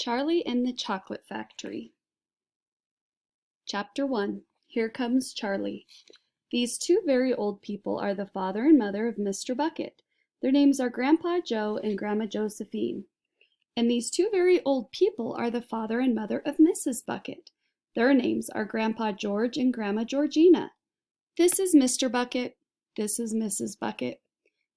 Charlie and the Chocolate Factory. Chapter 1. Here Comes Charlie. These two very old people are the father and mother of Mr. Bucket. Their names are Grandpa Joe and Grandma Josephine. And these two very old people are the father and mother of Mrs. Bucket. Their names are Grandpa George and Grandma Georgina. This is Mr. Bucket. This is Mrs. Bucket.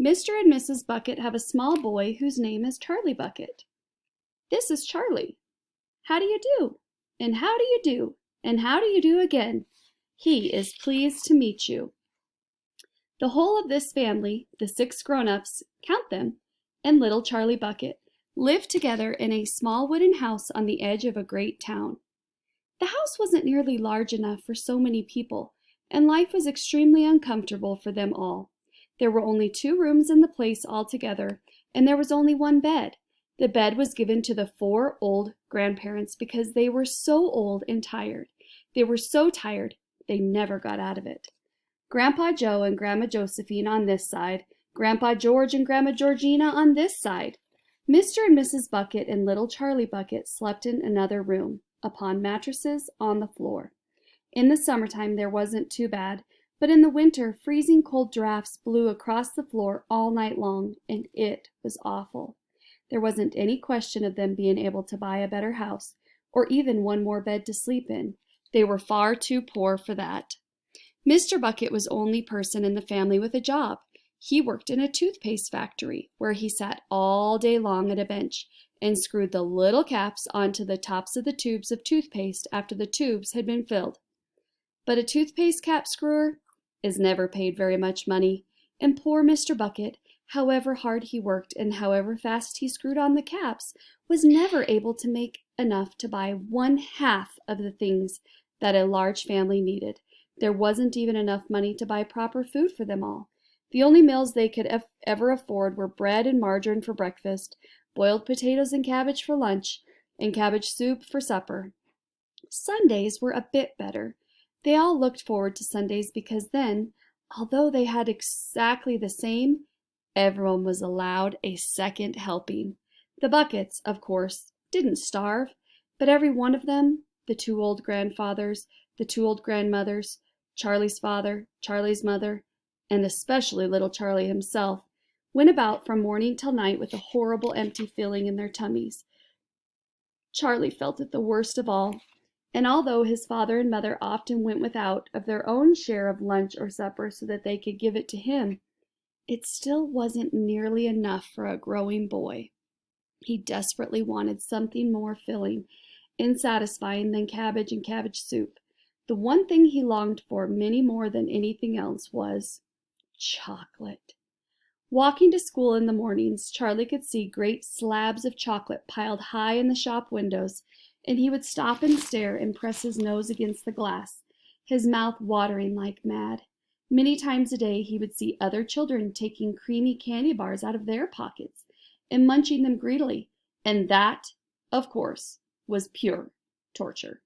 Mr. and Mrs. Bucket have a small boy whose name is Charlie Bucket. This is Charlie. How do you do? And how do you do? And how do you do again? He is pleased to meet you. The whole of this family, the 6 grown-ups, count them, and little Charlie Bucket, live together in a small wooden house on the edge of a great town. The house wasn't nearly large enough for so many people, and life was extremely uncomfortable for them all. There were only 2 rooms in the place altogether, and there was only 1 bed. The bed was given to the 4 old grandparents because they were so old and tired. They were so tired, they never got out of it. Grandpa Joe and Grandma Josephine on this side, Grandpa George and Grandma Georgina on this side. Mr. and Mrs. Bucket and little Charlie Bucket slept in another room, upon mattresses on the floor. In the summertime there wasn't too bad, but in the winter freezing cold drafts blew across the floor all night long, and it was awful. There wasn't any question of them being able to buy a better house, or even 1 more bed to sleep in. They were far too poor for that. Mr. Bucket was the only person in the family with a job. He worked in a toothpaste factory, where he sat all day long at a bench and screwed the little caps onto the tops of the tubes of toothpaste after the tubes had been filled. But a toothpaste cap screwer is never paid very much money, and poor Mr. Bucket, however hard he worked and however fast he screwed on the caps, was never able to make enough to buy 1/2 of the things that a large family needed. There wasn't even enough money to buy proper food for them all. The only meals they could ever afford were bread and margarine for breakfast, boiled potatoes and cabbage for lunch, and cabbage soup for supper. Sundays were a bit better. They all looked forward to Sundays because then, although they had exactly the same, everyone was allowed a second helping. The Buckets, of course, didn't starve, but every one of them, the 2 old grandfathers, the 2 old grandmothers, Charlie's father, Charlie's mother, and especially little Charlie himself, went about from morning till night with a horrible empty feeling in their tummies. Charlie felt it the worst of all, and although his father and mother often went without of their own share of lunch or supper so that they could give it to him, it still wasn't nearly enough for a growing boy. He desperately wanted something more filling and satisfying than cabbage and cabbage soup. The one thing he longed for many more than anything else was chocolate. Walking to school in the mornings, Charlie could see great slabs of chocolate piled high in the shop windows, and he would stop and stare and press his nose against the glass, his mouth watering like mad. Many times a day he would see other children taking creamy candy bars out of their pockets and munching them greedily, and that, of course, was pure torture.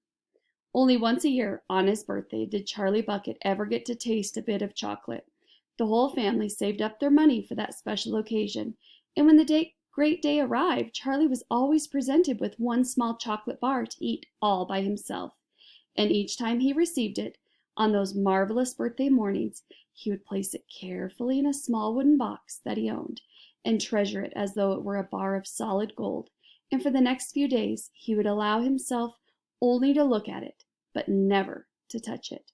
Only once a year, on his birthday, did Charlie Bucket ever get to taste a bit of chocolate. The whole family saved up their money for that special occasion, and when the great day arrived, Charlie was always presented with 1 small chocolate bar to eat all by himself. And each time he received it, on those marvelous birthday mornings, he would place it carefully in a small wooden box that he owned, and treasure it as though it were a bar of solid gold, and for the next few days he would allow himself only to look at it, but never to touch it.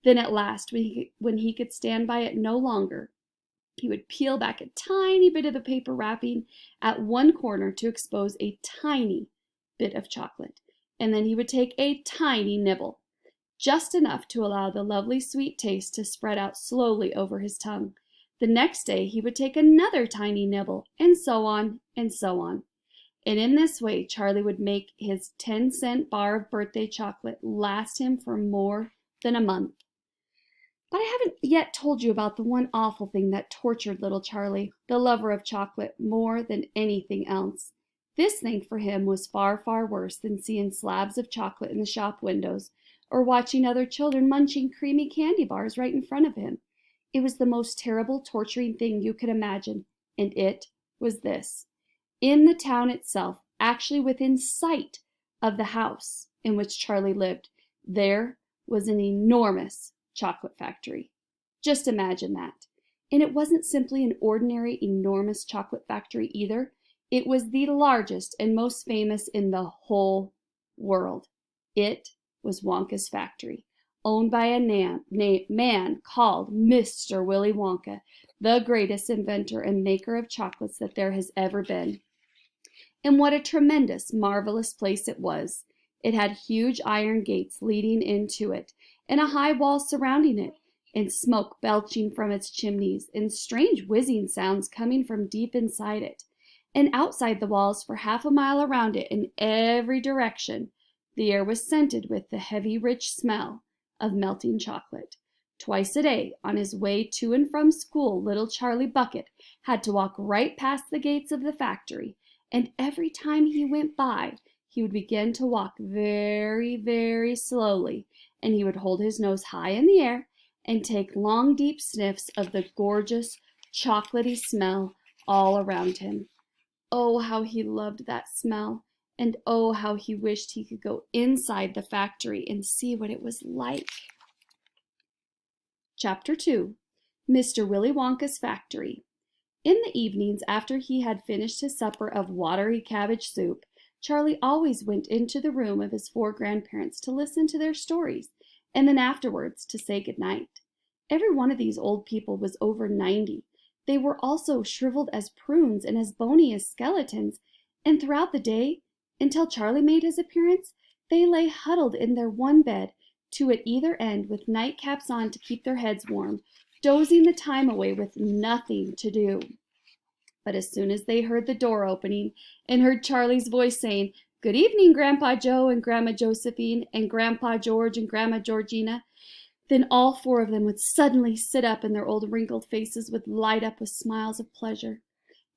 Then at last, when he could stand by it no longer, he would peel back a tiny bit of the paper wrapping at one corner to expose a tiny bit of chocolate, and then he would take a tiny nibble, just enough to allow the lovely sweet taste to spread out slowly over his tongue. The next day he would take another tiny nibble, and so on, and so on. And in this way Charlie would make his 10-cent bar of birthday chocolate last him for more than a month. But I haven't yet told you about the one awful thing that tortured little Charlie, the lover of chocolate, more than anything else. This thing for him was far, far worse than seeing slabs of chocolate in the shop windows, or watching other children munching creamy candy bars right in front of him. It was the most terrible, torturing thing you could imagine, and it was this. In the town itself, actually within sight of the house in which Charlie lived, there was an enormous chocolate factory. Just imagine that. And it wasn't simply an ordinary enormous chocolate factory either. It was the largest and most famous in the whole world. It was Wonka's factory, owned by a man called Mr. Willy Wonka, the greatest inventor and maker of chocolates that there has ever been. And what a tremendous, marvelous place it was. It had huge iron gates leading into it, and a high wall surrounding it, and smoke belching from its chimneys, and strange whizzing sounds coming from deep inside it. And outside the walls, for half a mile around it, in every direction, the air was scented with the heavy, rich smell of melting chocolate. Twice a day, on his way to and from school, little Charlie Bucket had to walk right past the gates of the factory, and every time he went by, he would begin to walk very, very slowly, and he would hold his nose high in the air and take long, deep sniffs of the gorgeous, chocolatey smell all around him. Oh, how he loved that smell, and oh, how he wished he could go inside the factory and see what it was like. Chapter 2. Mr. Willy Wonka's Factory. In the evenings, after he had finished his supper of watery cabbage soup, Charlie always went into the room of his 4 grandparents to listen to their stories, and then afterwards to say good night. Every one of these old people was over 90. They were also shriveled as prunes and as bony as skeletons, and throughout the day, until Charlie made his appearance, they lay huddled in their one bed, 2 at either end, with nightcaps on to keep their heads warm, dozing the time away with nothing to do. But as soon as they heard the door opening and heard Charlie's voice saying, "Good evening, Grandpa Joe and Grandma Josephine and Grandpa George and Grandma Georgina," then all 4 of them would suddenly sit up, and their old wrinkled faces would light up with smiles of pleasure.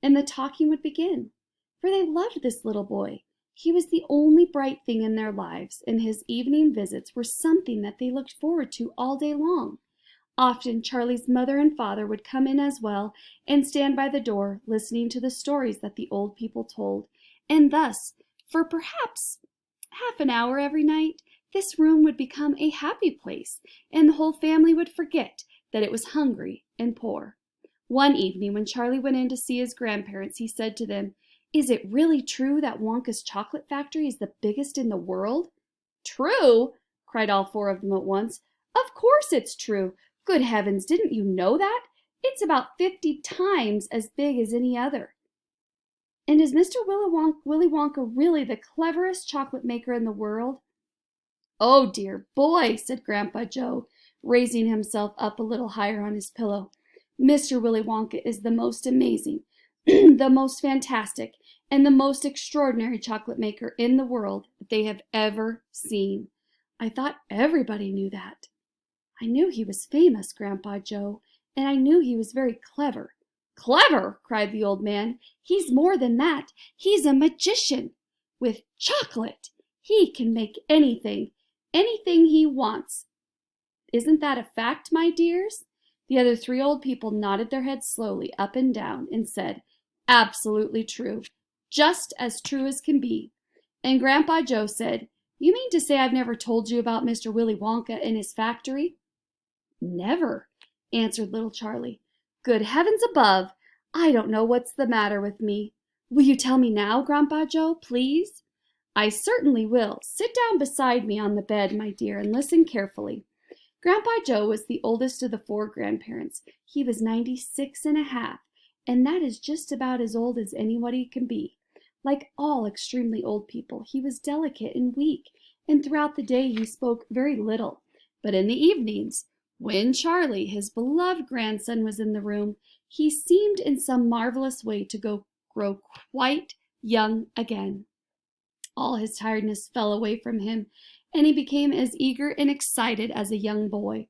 And the talking would begin, for they loved this little boy. He was the only bright thing in their lives, and his evening visits were something that they looked forward to all day long. Often Charlie's mother and father would come in as well and stand by the door, listening to the stories that the old people told. And thus, for perhaps half an hour every night, this room would become a happy place, and the whole family would forget that it was hungry and poor. One evening, when Charlie went in to see his grandparents, he said to them, "Is it really true that Wonka's chocolate factory is the biggest in the world?" "True?" cried all 4 of them at once. "Of course it's true. Good heavens, didn't you know that? It's about 50 times as big as any other." "And is Mr. Willy Wonka really the cleverest chocolate maker in the world?" "Oh, dear boy," said Grandpa Joe, raising himself up a little higher on his pillow. "Mr. Willy Wonka is the most amazing, the most fantastic, and the most extraordinary chocolate maker in the world that they have ever seen. I thought everybody knew that." "I knew he was famous, Grandpa Joe, and I knew he was very clever." "Clever!" cried the old man. "He's more than that. He's a magician. With chocolate, he can make anything he wants. Isn't that a fact, my dears?" The other 3 old people nodded their heads slowly up and down and said, "Absolutely true. Just as true as can be." And Grandpa Joe said, "You mean to say I've never told you about Mr. Willy Wonka and his factory?" "Never," answered little Charlie. "Good heavens above! I don't know what's the matter with me. Will you tell me now, Grandpa Joe, please?" "I certainly will. Sit down beside me on the bed, my dear, and listen carefully." Grandpa Joe was the oldest of the 4 grandparents. He was 96 and a half, and that is just about as old as anybody can be. Like all extremely old people, he was delicate and weak, and throughout the day he spoke very little. But in the evenings, when Charlie, his beloved grandson, was in the room, he seemed in some marvelous way to grow quite young again. All his tiredness fell away from him, and he became as eager and excited as a young boy.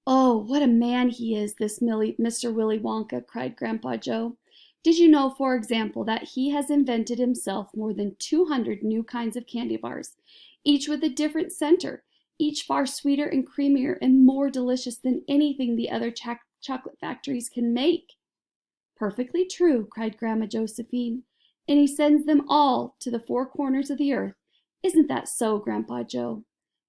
"Oh, what a man he is, this Mr. Willy Wonka," cried Grandpa Joe. "Did you know, for example, that he has invented himself more than 200 new kinds of candy bars, each with a different center, each far sweeter and creamier and more delicious than anything the other chocolate factories can make?" "Perfectly true," cried Grandma Josephine. and he sends them all to the four corners of the earth. Isn't that so, Grandpa Joe?"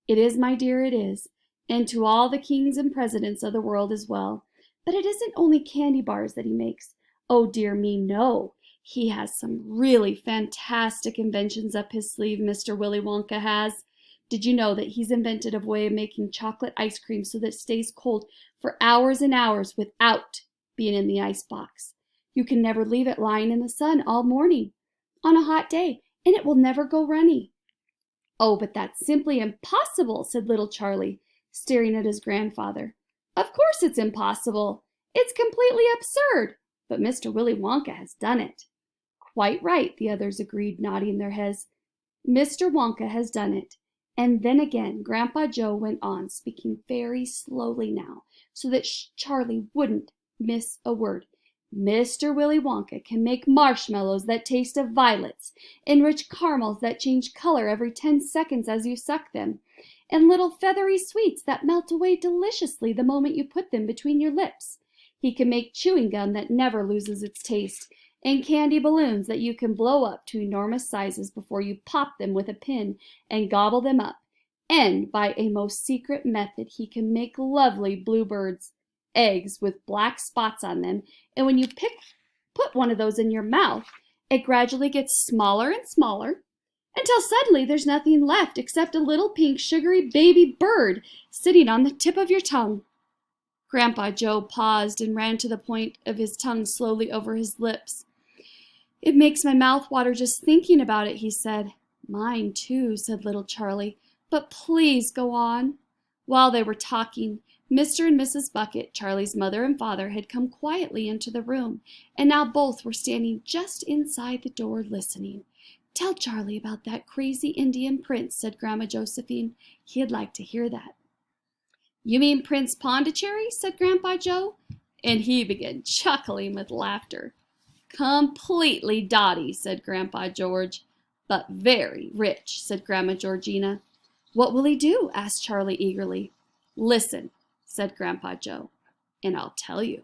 "It is, my dear, it is, and to all the kings and presidents of the world as well. But it isn't only candy bars that he makes. Oh, dear me, no. He has some really fantastic inventions up his sleeve, Mr. Willy Wonka has. Did you know that he's invented a way of making chocolate ice cream so that it stays cold for hours and hours without being in the ice box? You can never leave it lying in the sun all morning on a hot day, and it will never go runny." "Oh, but that's simply impossible," said little Charlie, staring at his grandfather. "Of course it's impossible. It's completely absurd. But Mr. Willy Wonka has done it." "Quite right," the others agreed, nodding their heads. "Mr. Wonka has done it." And then again Grandpa Joe went on, speaking very slowly now, so that Charlie wouldn't miss a word. "Mr. Willy Wonka can make marshmallows that taste of violets, and rich caramels that change color every 10 seconds as you suck them, and little feathery sweets that melt away deliciously the moment you put them between your lips. He can make chewing gum that never loses its taste, and candy balloons that you can blow up to enormous sizes before you pop them with a pin and gobble them up. And by a most secret method he can make lovely bluebirds' eggs with black spots on them, and when you put one of those in your mouth, it gradually gets smaller and smaller until suddenly there's nothing left except a little pink sugary baby bird sitting on the tip of your tongue." Grandpa Joe paused and ran to the point of his tongue slowly over his lips. "It makes my mouth water just thinking about it," he said. "Mine too," said little Charlie, "but please go on." While they were talking, Mr. and Mrs. Bucket, Charlie's mother and father, had come quietly into the room, and now both were standing just inside the door listening. "Tell Charlie about that crazy Indian prince," said Grandma Josephine. "He'd like to hear that." "You mean Prince Pondicherry?" said Grandpa Joe, and he began chuckling with laughter. "Completely dotty," said Grandpa George. "But very rich," said Grandma Georgina. "What will he do?" asked Charlie eagerly. "Listen," said Grandpa Joe, "and I'll tell you."